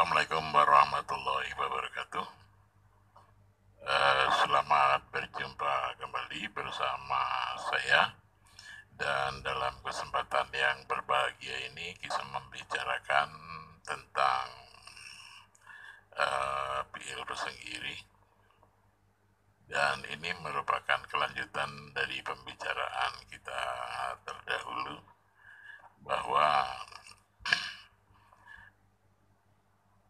Assalamualaikum warahmatullahi wabarakatuh. Selamat berjumpa kembali bersama saya, dan dalam kesempatan yang berbahagia ini kita membicarakan tentang PIL Pesenggiri, dan ini merupakan kelanjutan dari pembicaraan kita terdahulu bahwa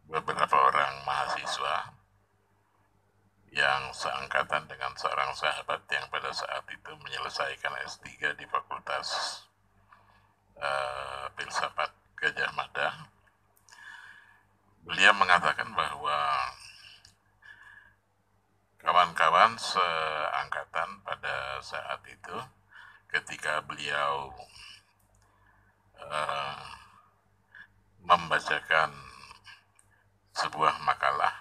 beberapa orang mahasiswa yang seangkatan dengan seorang sahabat yang pada saat itu menyelesaikan S3 di Fakultas Filsafat Gadjah Mada, beliau mengatakan bahwa kawan-kawan seangkatan pada saat itu ketika beliau membacakan sebuah makalah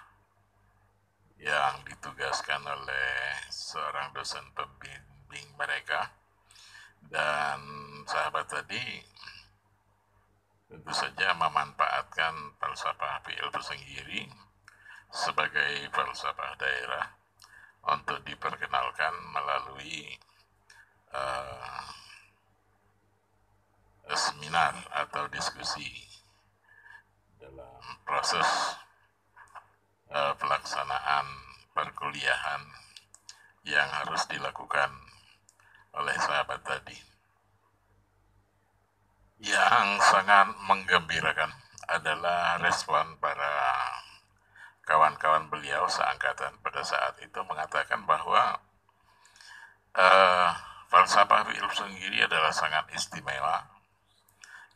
yang ditugaskan oleh seorang dosen pembimbing mereka, dan sahabat tadi tentu saja memanfaatkan falsafah PIL Pesenggiri sebagai falsafah daerah untuk diperkenalkan melalui seminar atau diskusi dalam proses pelaksanaan perkuliahan yang harus dilakukan oleh sahabat tadi. Yang sangat menggembirakan adalah respon para kawan-kawan beliau seangkatan pada saat itu mengatakan bahwa falsafah PIL Pesenggiri adalah sangat istimewa,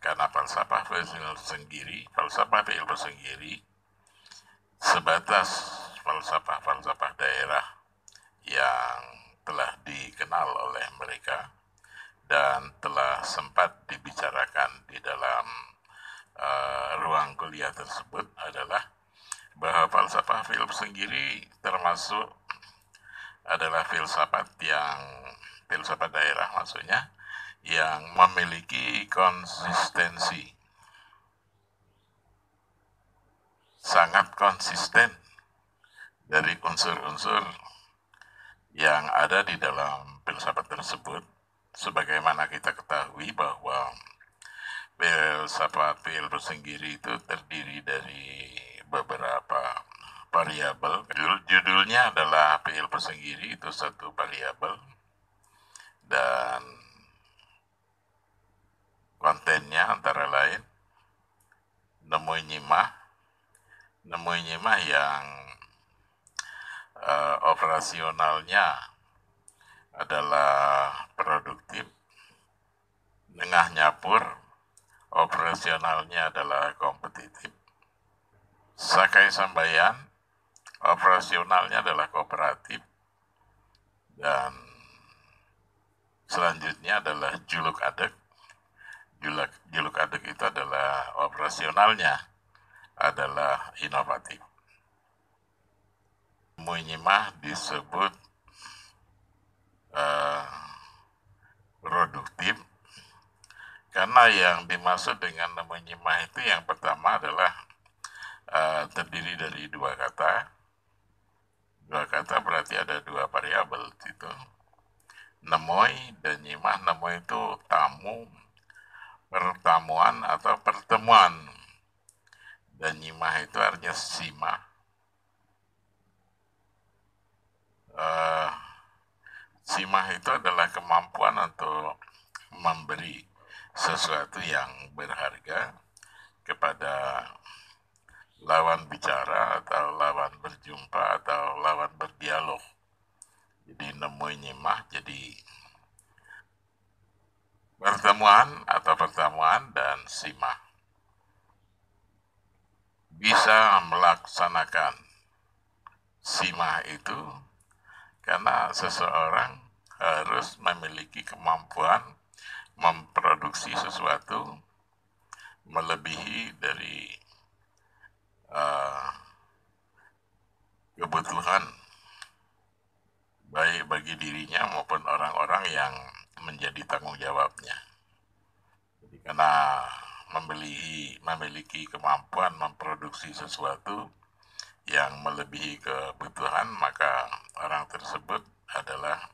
karena falsafah PIL Pesenggiri sebatas falsafah-falsafah daerah yang telah dikenal oleh mereka dan telah sempat dibicarakan di dalam ruang kuliah tersebut adalah bahwa falsafah PIL Pesenggiri termasuk adalah filsafat daerah maksudnya, yang memiliki konsistensi, sangat konsisten dari unsur-unsur yang ada di dalam filsafat tersebut. Sebagaimana kita ketahui bahwa filsafat PIL Pesenggiri itu terdiri dari beberapa variabel. Judulnya adalah PIL Pesenggiri, itu satu variabel, dan kontennya antara lain nemui nyimah yang operasionalnya adalah produktif, nengah nyapur operasionalnya adalah kompetitif, sakai sambayan operasionalnya adalah kooperatif, dan selanjutnya adalah juluk adek. Juluk adek itu adalah operasionalnya adalah inovatif. Munyimah disebut produktif karena yang dimaksud dengan munyimah itu yang pertama adalah terdiri dari dua kata. Dua kata berarti ada dua variabel itu. Nemoi dan nyimah. Nemoi itu tamu, pertemuan atau pertemuan, dan nyimah itu artinya sima. Simah itu adalah kemampuan untuk memberi sesuatu yang berharga kepada lawan bicara atau lawan berjumpa atau lawan berdialog. Jadi nemui nyimah jadi pertemuan dan simah. Bisa melaksanakan simah itu karena seseorang harus memiliki kemampuan memproduksi sesuatu melebihi dari kebutuhan baik bagi dirinya maupun orang-orang yang menjadi tanggung jawabnya. Jadi karena memiliki kemampuan memproduksi sesuatu yang melebihi kebutuhan, maka orang tersebut adalah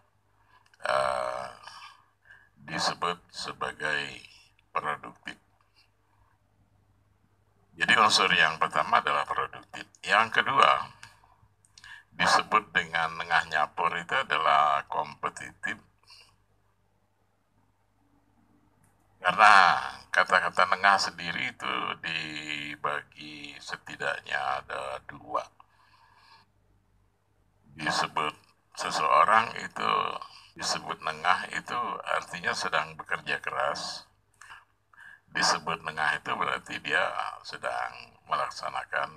uh, disebut sebagai produktif. Jadi unsur yang pertama adalah produktif. Yang kedua, disebut dengan nengah nyapur itu adalah kompetitif. Karena kata-kata nengah sendiri itu dibagi setidaknya ada dua. Disebut seseorang itu, disebut nengah itu artinya sedang bekerja keras. Disebut nengah itu berarti dia sedang melaksanakan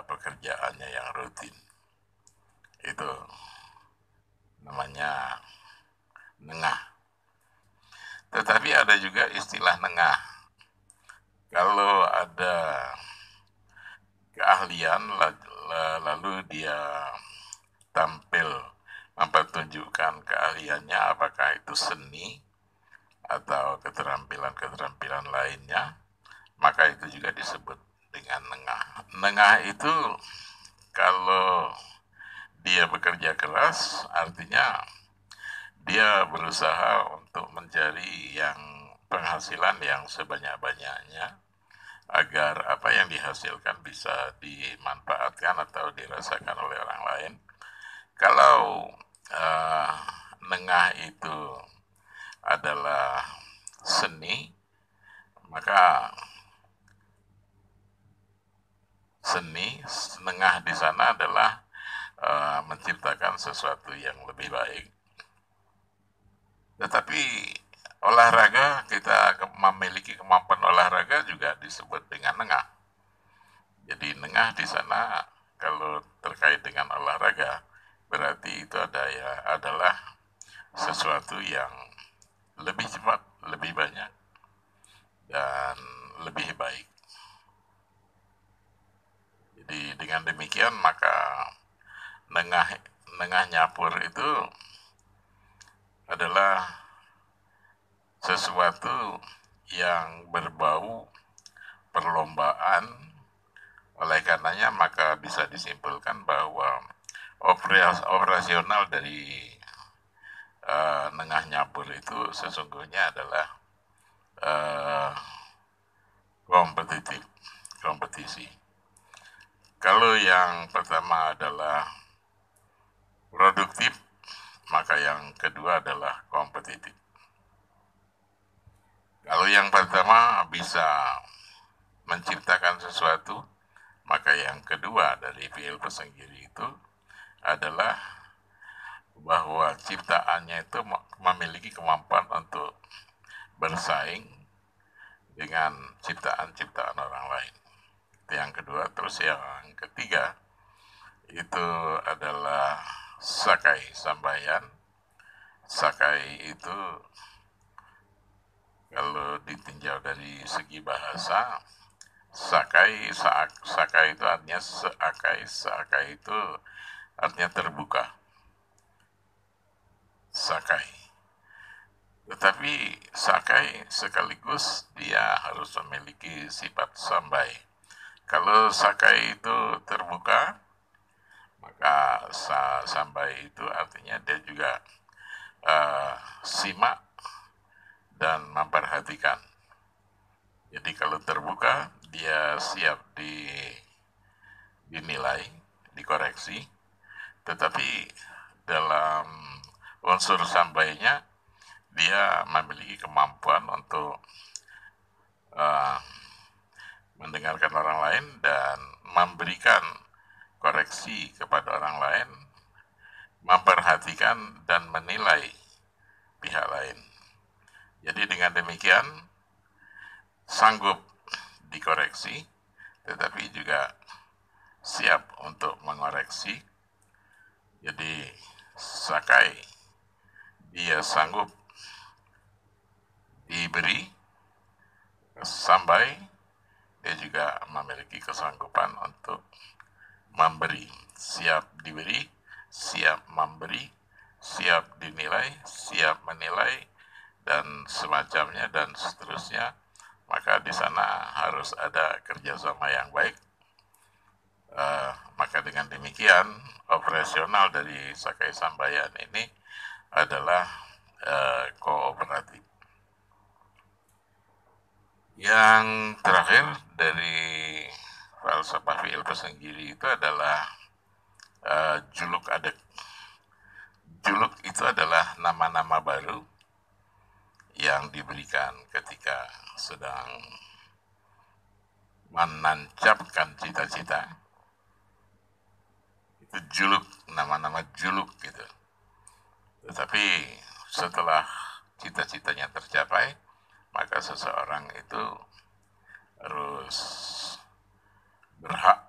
pekerjaannya yang rutin. Itu namanya nengah. Tetapi ada juga istilah nengah. Kalau ada keahlian lalu dia tampil mempertunjukkan keahliannya, apakah itu seni atau keterampilan-keterampilan lainnya, maka itu juga disebut dengan nengah. Nengah itu kalau dia bekerja keras, artinya dia berusaha untuk mencari yang penghasilan yang sebanyak-banyaknya agar apa yang dihasilkan bisa dimanfaatkan atau dirasakan oleh orang lain. Kalau nengah itu adalah seni, maka nengah di sana adalah menciptakan sesuatu yang lebih baik. Tetapi olahraga, kita memiliki kemampuan olahraga juga disebut dengan nengah. Jadi nengah di sana kalau terkait dengan olahraga berarti itu adalah sesuatu yang lebih cepat, lebih banyak, dan lebih baik. Jadi dengan demikian maka nengah nyapur itu adalah sesuatu yang berbau perlombaan. Oleh karenanya maka bisa disimpulkan bahwa operasional dari nengah nyapur itu sesungguhnya adalah kompetisi. Kalau yang pertama adalah produktif, maka yang kedua adalah kompetitif. Kalau yang pertama bisa menciptakan sesuatu, maka yang kedua dari fi'il pesenggiri itu adalah bahwa ciptaannya itu memiliki kemampuan untuk bersaing dengan ciptaan-ciptaan orang lain. Itu yang kedua. Terus yang ketiga itu adalah sakai sambayan. Sakai itu kalau ditinjau dari segi bahasa, sakai itu artinya seakai itu artinya terbuka. Sakai. Tetapi sakai sekaligus dia harus memiliki sifat sambai. Kalau sakai itu terbuka, maka sambai itu artinya dia juga simak dan memperhatikan. Jadi kalau terbuka, dia siap dinilai, dikoreksi, tetapi dalam unsur sambainya, dia memiliki kemampuan untuk mendengarkan orang lain dan memberikan koreksi kepada orang lain, memperhatikan dan menilai pihak lain. Jadi dengan demikian sanggup dikoreksi, tetapi juga siap untuk mengoreksi. Jadi sakai, dia sanggup diberi, sambai, dia juga memiliki kesanggupan untuk memberi, siap diberi, siap memberi, siap dinilai, siap menilai, dan semacamnya dan seterusnya, maka di sana harus ada kerjasama yang baik. Maka dengan demikian operasional dari Sakai Sambayan ini adalah kooperatif. Yang terakhir dari falsafah fi'il pesenggiri itu adalah juluk adek. Juluk itu adalah nama-nama baru yang diberikan ketika sedang menancapkan cita-cita. Itu juluk, nama-nama juluk gitu. Tetapi setelah cita-citanya tercapai, maka seseorang itu harus berhak,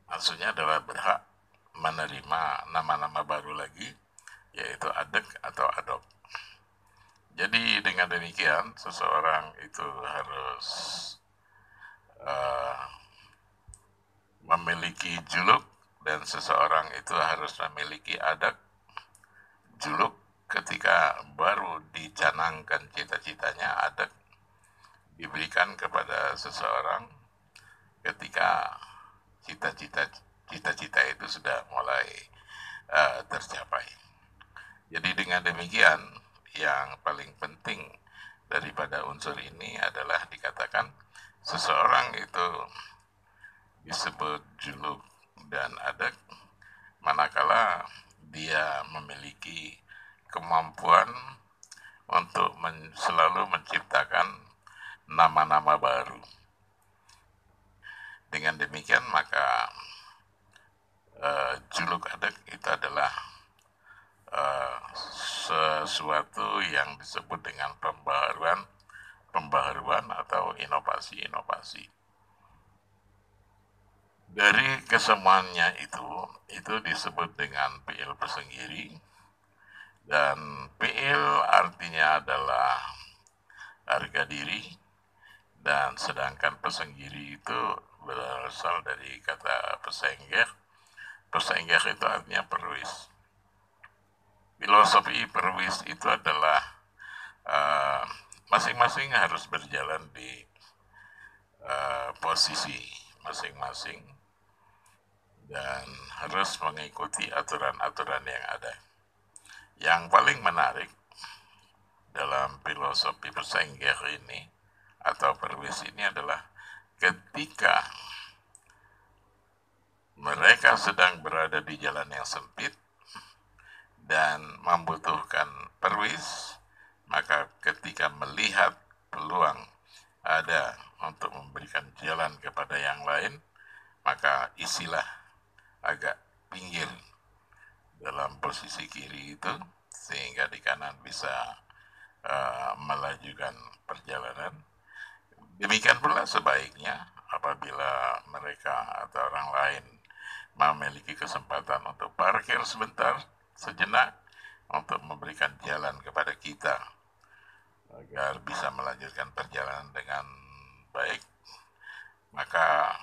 maksudnya adalah berhak menerima nama-nama baru lagi, yaitu adek atau adop. Jadi dengan demikian seseorang itu harus memiliki juluk, dan seseorang itu harus memiliki adek. Juluk ketika baru dicanangkan cita-citanya, adek diberikan kepada seseorang ketika cita-cita itu sudah mulai tercapai. Jadi dengan demikian yang paling penting daripada unsur ini adalah dikatakan seseorang itu disebut juluk dan adek manakala dia memiliki kemampuan untuk selalu menciptakan nama-nama baru. Dengan demikian maka juluk adek itu adalah sesuatu yang disebut dengan pembaharuan atau inovasi-inovasi. Dari kesemuanya itu disebut dengan fi'il pesenggiri, dan fi'il artinya adalah harga diri, dan sedangkan pesenggiri itu berasal dari kata pesenggeh. Pesenggeh itu artinya perwis. Filosofi perwis itu adalah masing-masing harus berjalan di posisi masing-masing dan harus mengikuti aturan-aturan yang ada. Yang paling menarik dalam filosofi pesenggeh ini atau perwis ini adalah ketika mereka sedang berada di jalan yang sempit dan membutuhkan perwis, maka ketika melihat peluang ada untuk memberikan jalan kepada yang lain, maka isilah agak pinggir dalam posisi kiri itu, sehingga di kanan bisa melajukan perjalanan. Demikian pula sebaiknya apabila mereka atau orang lain memiliki kesempatan untuk parkir sebentar, sejenak, untuk memberikan jalan kepada kita agar bisa melanjutkan perjalanan dengan baik, maka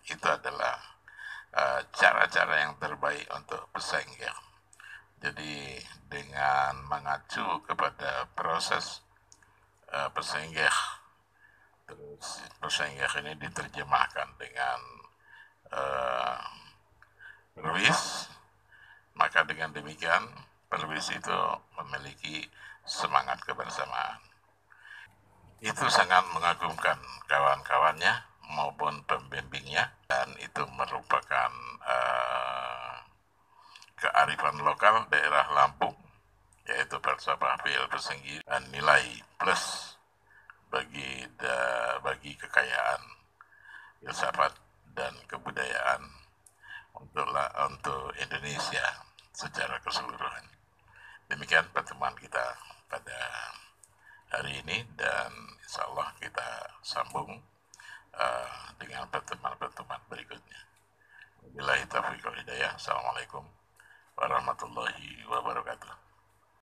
itu adalah cara-cara yang terbaik untuk pesenggeh. Jadi dengan mengacu kepada proses pesenggeh, terus pesenggeh ini diterjemahkan dengan perwis, maka dengan demikian perwis itu memiliki semangat kebersamaan. Itu sangat mengagumkan kawan-kawannya maupun pembimbingnya, dan itu merupakan kearifan lokal daerah Lampung, yaitu falsafah fi'il pesenggiri dan nilai plus bagi kekayaan filsafat dan kebudayaan untuk Indonesia secara keseluruhan. Demikian pertemuan kita pada hari ini, dan insya Allah kita sambung dengan pertemuan-pertemuan berikutnya. Wabillahi taufiq wal hidayah. Assalamualaikum warahmatullahi wabarakatuh.